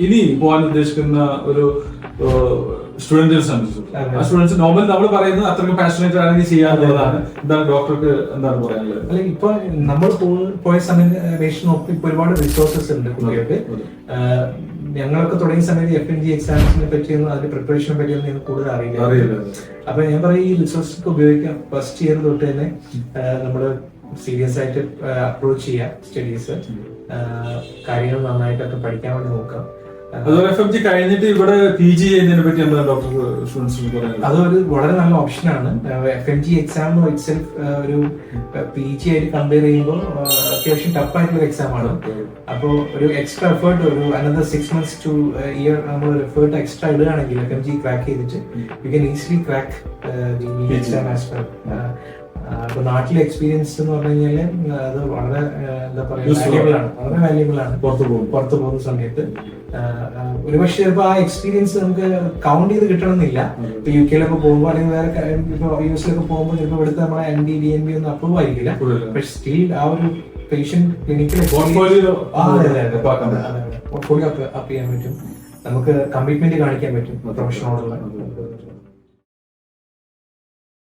ഇനി പോകാൻ ഉദ്ദേശിക്കുന്ന ഒരു സ്റ്റുഡന്റിനെ സംബന്ധിച്ചു ആ സ്റ്റുഡൻസ് നോർമൽ നമ്മൾ പറയുന്നത് അത്രയ്ക്ക് പാഷനേറ്റ് ആണെങ്കിൽ ചെയ്യാന്നുള്ളതാണ്. എന്താണ് ഡോക്ടർക്ക് എന്താണ് പറയാനുള്ളത്? അല്ല, ഇപ്പൊ നമ്മൾ പോയ സമയത്ത് അപേക്ഷിച്ച് നോക്കി ഇപ്പൊ ഒരുപാട് റിസോഴ്സസ് ഉണ്ട് കുട്ടികൾക്ക്. ഞങ്ങളൊക്കെ തുടങ്ങിയ സമയത്ത് FNG എക്സാംസിനെ പറ്റിയൊന്നും അതിന്റെ പ്രിപ്പറേഷനെ പറ്റിയൊന്നും എനിക്ക് കൂടുതൽ അറിയില്ല. അപ്പൊ ഞാൻ പറയും ഈ റിസോഴ്സ് ഉപയോഗിക്കാം. ഫസ്റ്റ് ഇയർ തൊട്ട് തന്നെ നമ്മള് സീരിയസ് ആയിട്ട് അപ്രോച്ച് ചെയ്യാം സ്റ്റഡീസ്. കാര്യങ്ങൾ നന്നായിട്ടൊക്കെ പഠിക്കാൻ വേണ്ടി നോക്കാം. അതുപോലെ FMG കഴിഞ്ഞിട്ട് ഇവിടെ PG ചെയ്യുന്നതിനെ പറ്റി എന്താണ് ഡോക്ടർ സ്റ്റുഡൻസിന് പറയുന്നത്? അതൊരു വളരെ നല്ല ഓപ്ഷനാണ്. FMG എക്സാം ഇറ്റ്സെൽഫ് ഒരു PG ആയിട്ട് കമ്പയർ ചെയ്യുമ്പോൾ അത്യാവശ്യം ടഫ് ആയിട്ടുള്ള എക്സാം ആണ്. അപ്പോൾ ഒരു എക്സ്ട്രാ എഫേർട്ട്, ഒരു അനദർ 6 months to ഇയർ നമ്മൾ എഫേർട്ട് എക്സ്ട്രാ ഇടുകയാണെങ്കിൽ FMG ക്രാക്ക് ചെയ്തിട്ട് you can easily crack the exam as well. അപ്പൊ നാട്ടിലെ എക്സ്പീരിയൻസ് എന്ന് പറഞ്ഞു കഴിഞ്ഞാല് അത് വളരെ എന്താ പറയുക വാല്യബിൾ ആണ്, വളരെ വാല്യബിൾ ആണ്. പുറത്തു പോകുന്ന സമയത്ത് ഒരുപക്ഷെ ചിലപ്പോൾ ആ എക്സ്പീരിയൻസ് നമുക്ക് കൗണ്ട് ചെയ്ത് കിട്ടണമെന്നില്ല. ഇപ്പൊ UK പോകുമ്പോൾ അല്ലെങ്കിൽ വേറെ ഇപ്പൊ US പോകുമ്പോൾ ചിലപ്പോൾ ഇവിടുത്തെ നമ്മളെ ND DNB ഒന്നും അപ്രൂവ് ആയിരിക്കില്ല. പക്ഷെ സ്റ്റിൽ ആ ഒരു പേഷ്യന്റ് ക്ലിനിക്കൽ പോർട്ട്ഫോളിയോ അപ്പ് ചെയ്യാൻ പറ്റും, നമുക്ക് കമ്മിറ്റ്മെന്റ് കാണിക്കാൻ പറ്റും പ്രൊഫഷനോടുള്ള.